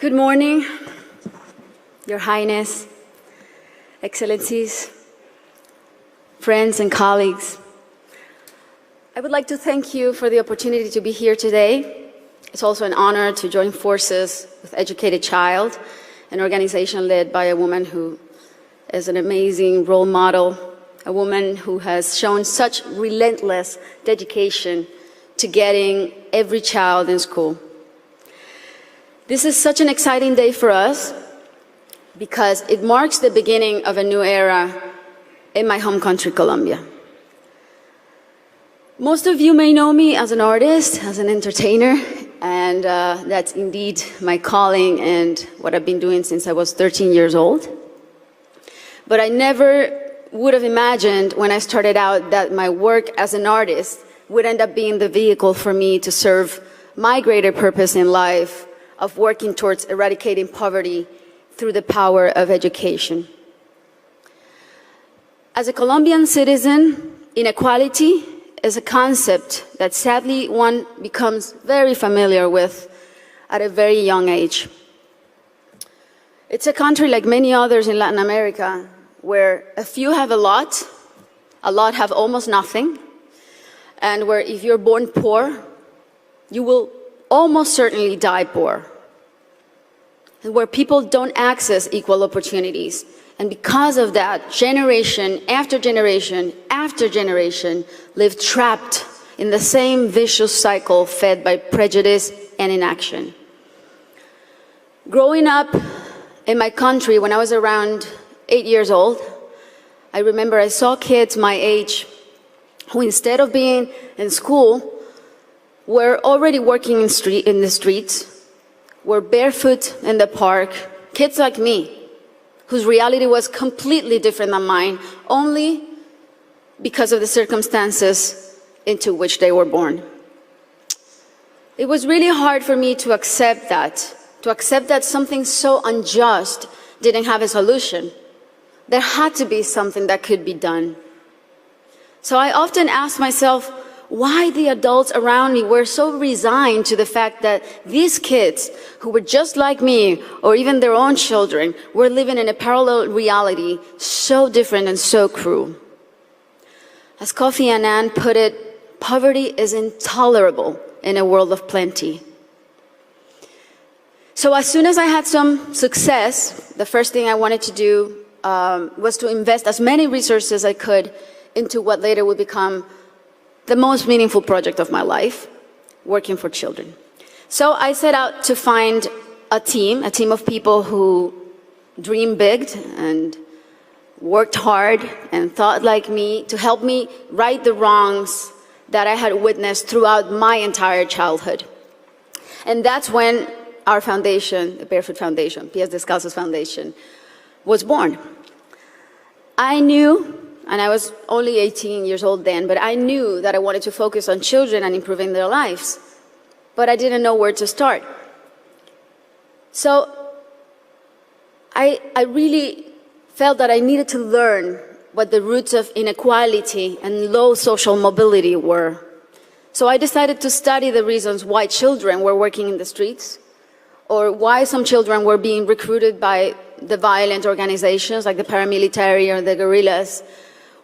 Good morning, Your Highness, Excellencies, friends and colleagues. I would like to thank you for the opportunity to be here today. It's also an honor to join forces with Educated Child, an organization led by a woman who is an amazing role model, a woman who has shown such relentless dedication to getting every child in school. This is such an exciting day for us because it marks the beginning of a new era in my home country, Colombia. Most of you may know me as an artist, as an entertainer, and that's indeed my calling and what I've been doing since I was 13 years old. But I never would have imagined when I started out that my work as an artist would end up being the vehicle for me to serve my greater purpose in life of working towards eradicating poverty through the power of education. As a Colombian citizen, inequality is a concept that sadly one becomes very familiar with at a very young age. It's a country like many others in Latin America where a few have a lot have almost nothing, and where if you're born poor, you will almost certainly die poor, and where people don't access equal opportunities. And because of that, generation after generation after generation live trapped in the same vicious cycle fed by prejudice and inaction. Growing up in my country when I was around 8 years old, I remember I saw kids my age who, instead of being in school, were already working in the streets, were barefoot in the park, kids like me, whose reality was completely different than mine, only because of the circumstances into which they were born. It was really hard for me to accept that something so unjust didn't have a solution. There had to be something that could be done. So I often asked myself why the adults around me were so resigned to the fact that these kids, who were just like me, or even their own children, were living in a parallel reality so different and so cruel. As Kofi Annan put it, poverty is intolerable in a world of plenty. So as soon as I had some success, the first thing I wanted to do was to invest as many resources as I could into what later would become the most meaningful project of my life, working for children. So I set out to find a team of people who dreamed big and worked hard and thought like me to help me right the wrongs that I had witnessed throughout my entire childhood. And that's when our foundation, the Barefoot Foundation, Pies Descalzos Foundation, was born. I knew, and I was only 18 years old then, but I knew that I wanted to focus on children and improving their lives, but I didn't know where to start. So I really felt that I needed to learn what the roots of inequality and low social mobility were. So I decided to study the reasons why children were working in the streets, or why some children were being recruited by the violent organizations like the paramilitary or the guerrillas.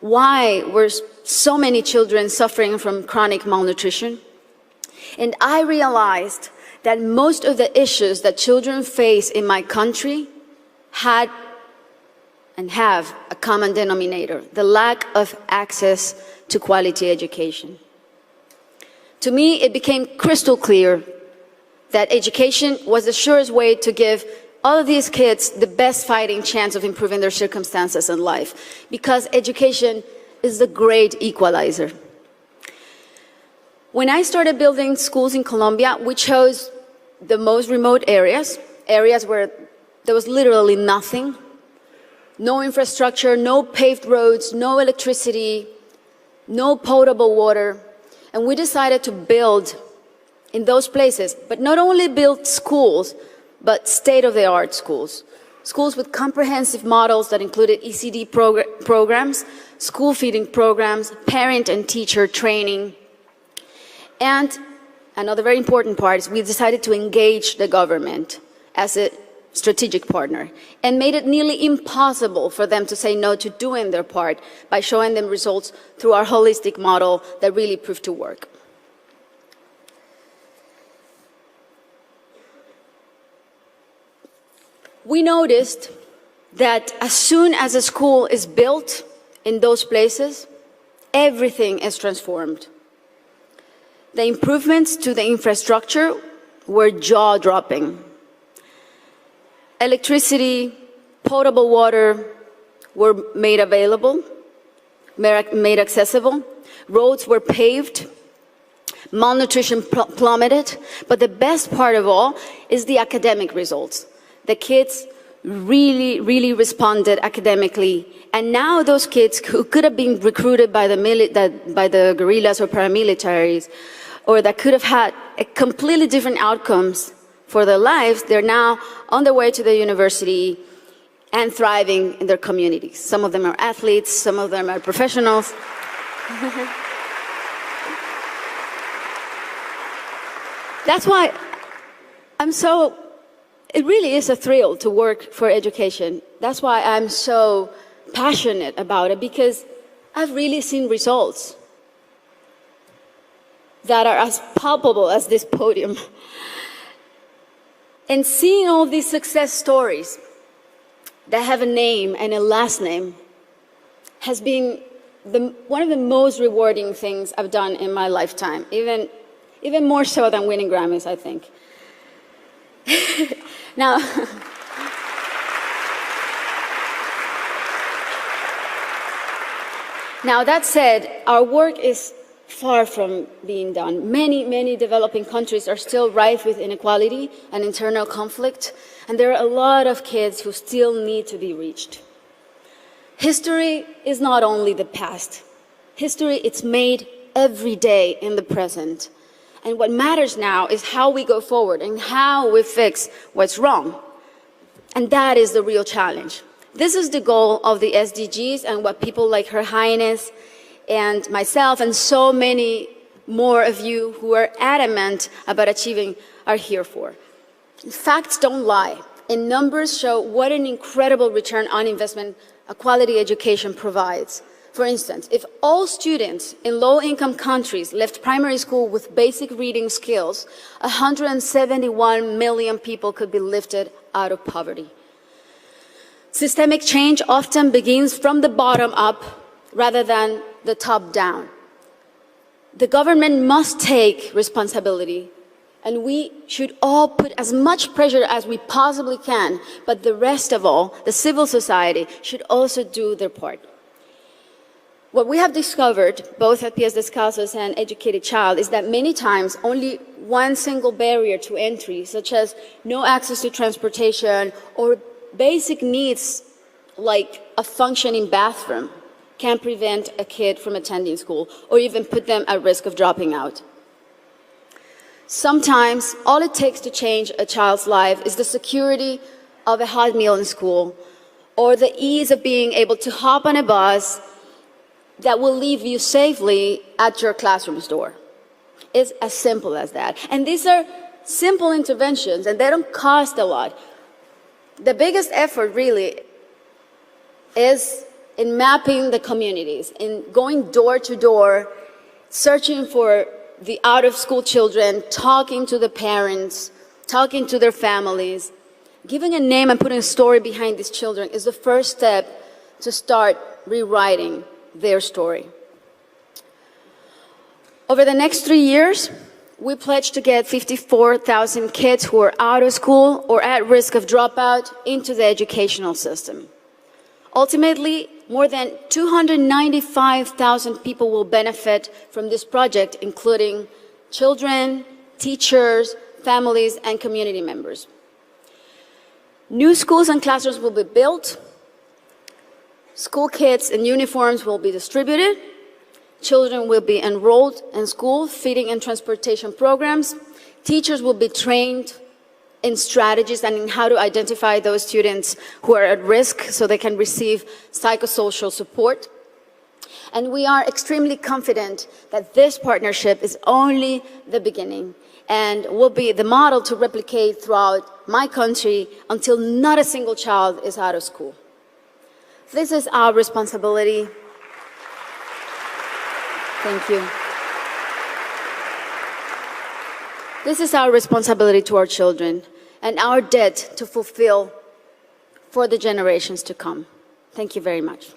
Why were so many children suffering from chronic malnutrition? And I realized that most of the issues that children face in my country had and have a common denominator: the lack of access to quality education. To me, it became crystal clear that education was the surest way to give all of these kids the best fighting chance of improving their circumstances in life, because education is the great equalizer. When I started building schools in Colombia, we chose the most remote areas where there was literally nothing, no infrastructure, no paved roads, no electricity, no potable water. And we decided to build in those places, but not only build schools, but state-of-the-art schools. Schools with comprehensive models that included ECD programs, school feeding programs, parent and teacher training. And another very important part is we decided to engage the government as a strategic partner and made it nearly impossible for them to say no to doing their part by showing them results through our holistic model that really proved to work. We noticed that as soon as a school is built in those places, everything is transformed. The improvements to the infrastructure were jaw-dropping. Electricity, potable water were made available, made accessible. Roads were paved. Malnutrition plummeted. But the best part of all is the academic results. The kids really responded academically. And now those kids who could have been recruited by the guerrillas or paramilitaries, or that could have had a completely different outcomes for their lives, they're now on their way to the university and thriving in their communities. Some of them are athletes, some of them are professionals. That's why it really is a thrill to work for education. That's why I'm so passionate about it, because I've really seen results that are as palpable as this podium. And seeing all these success stories that have a name and a last name has been one of the most rewarding things I've done in my lifetime, even more so than winning Grammys, I think. Now, that said, our work is far from being done. Many developing countries are still rife with inequality and internal conflict, and there are a lot of kids who still need to be reached. History is not only the past. History, it's made every day in the present. And what matters now is how we go forward and how we fix what's wrong. And that is the real challenge. This is the goal of the SDGs and what people like Her Highness and myself and so many more of you who are adamant about achieving are here for. Facts don't lie, and numbers show what an incredible return on investment a quality education provides. For instance, if all students in low-income countries left primary school with basic reading skills, 171 million people could be lifted out of poverty. Systemic change often begins from the bottom up rather than the top down. The government must take responsibility, and we should all put as much pressure as we possibly can, but the rest of all, the civil society, should also do their part. What we have discovered, both at Pies Descalzos and Educated Child, is that many times only one single barrier to entry, such as no access to transportation or basic needs like a functioning bathroom, can prevent a kid from attending school or even put them at risk of dropping out. Sometimes all it takes to change a child's life is the security of a hot meal in school or the ease of being able to hop on a bus that will leave you safely at your classroom's door. It's as simple as that. And these are simple interventions, and they don't cost a lot. The biggest effort really is in mapping the communities, in going door to door, searching for the out-of-school children, talking to the parents, talking to their families. Giving a name and putting a story behind these children is the first step to start rewriting their story. Over the next 3 years, we pledge to get 54,000 kids who are out of school or at risk of dropout into the educational system. Ultimately, more than 295,000 people will benefit from this project, including children, teachers, families, and community members. New schools and classrooms will be built. School kits and uniforms will be distributed. Children will be enrolled in school, feeding and transportation programs. Teachers will be trained in strategies and in how to identify those students who are at risk so they can receive psychosocial support. And we are extremely confident that this partnership is only the beginning. and will be the model to replicate throughout my country until not a single child is out of school. This is our responsibility. Thank you. This is our responsibility to our children and our debt to fulfill for the generations to come. Thank you very much.